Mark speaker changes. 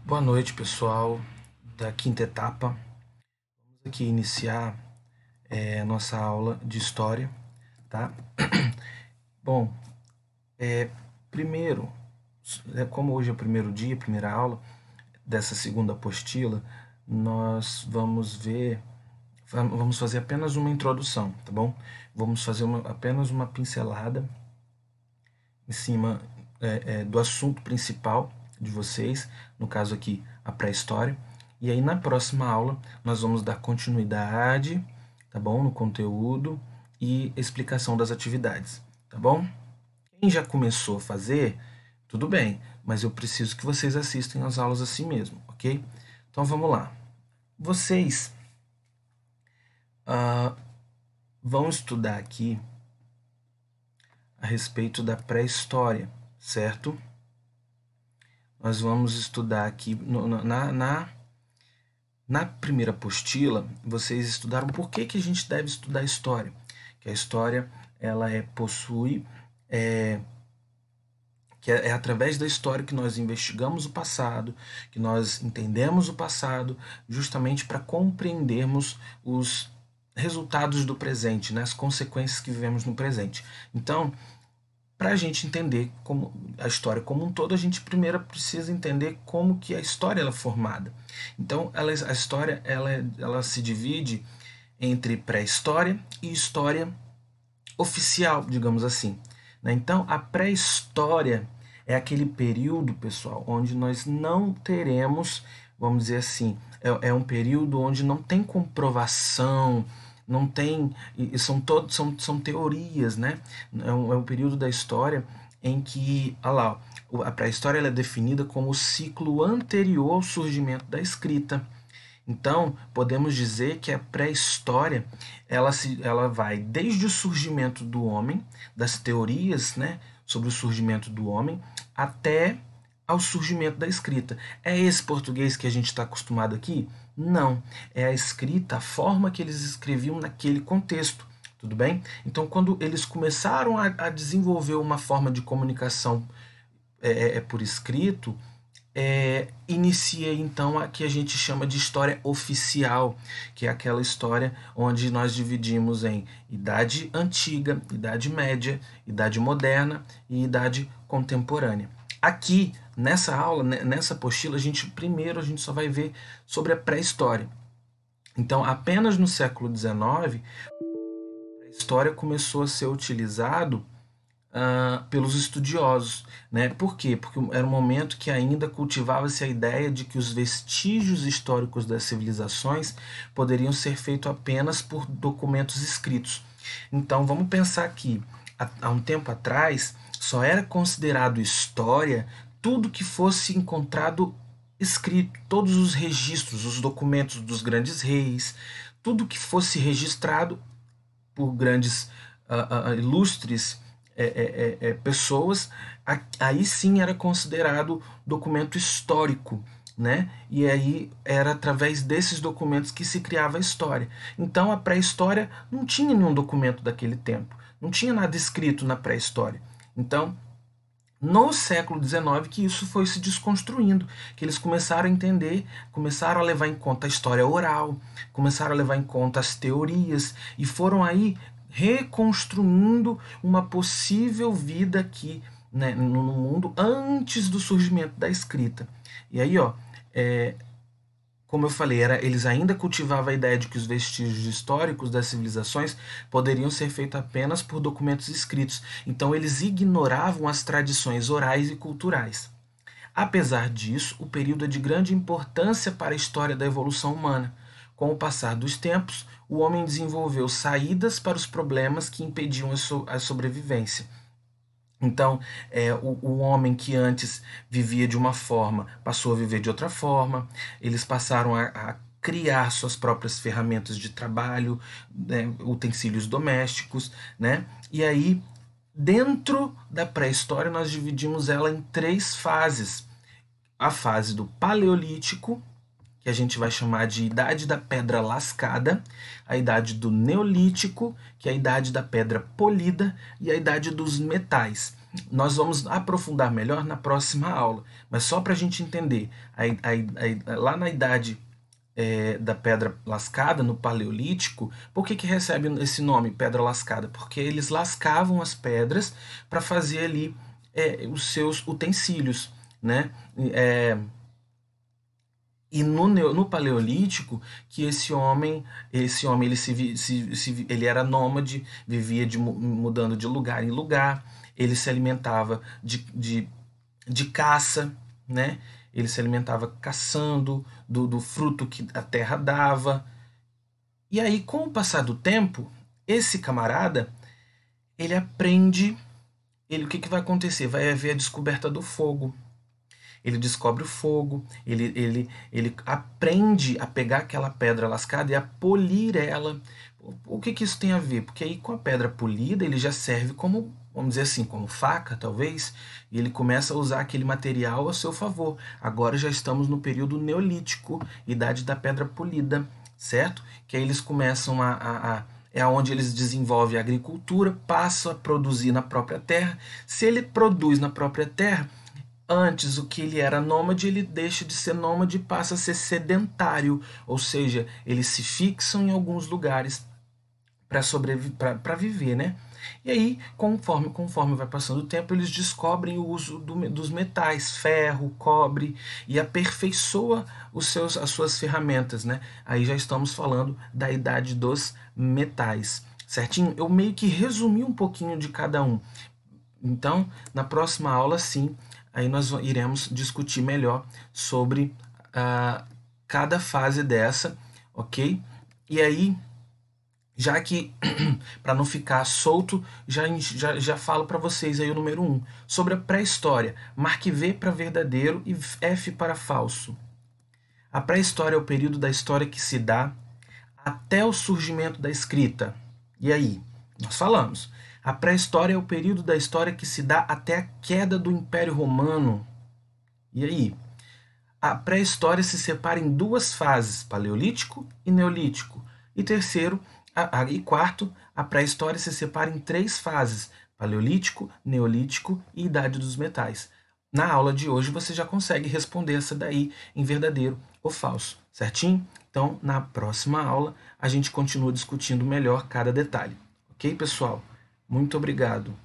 Speaker 1: Boa noite, pessoal da quinta etapa. Vamos aqui iniciar a nossa aula de história, tá? Bom, primeiro, como hoje é o primeiro dia, primeira aula dessa segunda apostila, nós vamos fazer apenas uma introdução, tá bom? Vamos fazer apenas uma pincelada em cima do assunto principal de vocês, no caso aqui a pré-história. E aí na próxima aula nós vamos dar continuidade, tá bom, no conteúdo e explicação das atividades, tá bom? Quem já começou a fazer, tudo bem, mas eu preciso que vocês assistam as aulas assim mesmo, ok? Então vamos lá. Vocês vão estudar aqui a respeito da pré-história, certo? Nós vamos estudar aqui na primeira apostila, vocês estudaram por que a gente deve estudar a história. Que a história ela possui que é através da história que nós investigamos o passado, que nós entendemos o passado, justamente para compreendermos os resultados do presente, né, as consequências que vivemos no presente. Então, para a gente entender como a história como um todo, a gente primeiro precisa entender como que a história ela é formada. Então, a história ela se divide entre pré-história e história oficial, digamos assim. Então, a pré-história é aquele período, pessoal, onde nós não teremos, vamos dizer assim, é um período onde não tem comprovação, não tem, são teorias, né? É um período da história em que, olha lá, a pré-história é definida como o ciclo anterior ao surgimento da escrita. Então, podemos dizer que a pré-história ela vai desde o surgimento do homem, das teorias, né, sobre o surgimento do homem, até ao surgimento da escrita. É esse português que a gente está acostumado aqui? Não. É a escrita, a forma que eles escreviam naquele contexto. Tudo bem? Então, quando eles começaram a desenvolver uma forma de comunicação por escrito, inicia então a que a gente chama de história oficial, que é aquela história onde nós dividimos em idade antiga, idade média, idade moderna e idade contemporânea. Aqui, nessa aula, nessa apostila, a gente só vai ver sobre a pré-história. Então, apenas no século XIX, a história começou a ser utilizado pelos estudiosos. Né? Por quê? Porque era um momento que ainda cultivava-se a ideia de que os vestígios históricos das civilizações poderiam ser feitos apenas por documentos escritos. Então, vamos pensar que, há um tempo atrás, só era considerado história tudo que fosse encontrado escrito, todos os registros, os documentos dos grandes reis, tudo que fosse registrado por grandes ilustres pessoas, aí sim era considerado documento histórico, né? E aí era através desses documentos que se criava a história. Então a pré-história não tinha nenhum documento daquele tempo, não tinha nada escrito na pré-história. Então, no século XIX que isso foi se desconstruindo, que eles começaram a entender, começaram a levar em conta a história oral, começaram a levar em conta as teorias e foram aí reconstruindo uma possível vida aqui, né, no mundo antes do surgimento da escrita. E aí, como eu falei, eles ainda cultivavam a ideia de que os vestígios históricos das civilizações poderiam ser feitos apenas por documentos escritos. Então eles ignoravam as tradições orais e culturais. Apesar disso, o período é de grande importância para a história da evolução humana. Com o passar dos tempos, o homem desenvolveu saídas para os problemas que impediam a sobrevivência. Então, o homem que antes vivia de uma forma passou a viver de outra forma, eles passaram a criar suas próprias ferramentas de trabalho, né, utensílios domésticos, né? E aí, dentro da pré-história, nós dividimos ela em 3 fases. A fase do Paleolítico, que a gente vai chamar de Idade da Pedra Lascada, a Idade do Neolítico, que é a Idade da Pedra Polida, e a Idade dos Metais. nós vamos aprofundar melhor na próxima aula, mas só para a gente entender, lá na idade da pedra lascada, no Paleolítico, por que recebe esse nome, pedra lascada? Porque eles lascavam as pedras para fazer ali os seus utensílios, né? E no Paleolítico, que esse homem ele, ele era nômade, vivia mudando de lugar em lugar, ele se alimentava de caça, né? Ele se alimentava caçando do fruto que a terra dava. E aí, com o passar do tempo, esse camarada, ele aprende, o que vai acontecer? Vai haver a descoberta do fogo. Ele descobre o fogo, ele aprende a pegar aquela pedra lascada e a polir ela. O que isso tem a ver? Porque aí com a pedra polida ele já serve como, vamos dizer assim, como faca, talvez, e ele começa a usar aquele material a seu favor. Agora já estamos no período neolítico, idade da pedra polida, certo? Que aí eles começam é onde eles desenvolvem a agricultura, passam a produzir na própria terra. Se ele produz na própria terra, antes, o que ele era nômade, ele deixa de ser nômade e passa a ser sedentário, ou seja, eles se fixam em alguns lugares para viver, né? E aí, conforme vai passando o tempo, eles descobrem o uso dos metais, ferro, cobre, e aperfeiçoa as suas ferramentas, né? Aí já estamos falando da idade dos metais, certinho? Eu meio que resumi um pouquinho de cada um. Então, na próxima aula, sim, aí nós iremos discutir melhor sobre cada fase dessa, ok? E aí, já que, para não ficar solto, já falo para vocês aí o número 1, sobre a pré-história. Marque V para verdadeiro e F para falso. A pré-história é o período da história que se dá até o surgimento da escrita. E aí? Nós falamos. A pré-história é o período da história que se dá até a queda do Império Romano. E aí? A pré-história se separa em duas fases, Paleolítico e Neolítico. E terceiro, e quarto, a pré-história se separa em três fases, Paleolítico, Neolítico e Idade dos Metais. Na aula de hoje você já consegue responder essa daí em verdadeiro ou falso, certinho? Então, na próxima aula, a gente continua discutindo melhor cada detalhe. Ok, pessoal? Muito obrigado.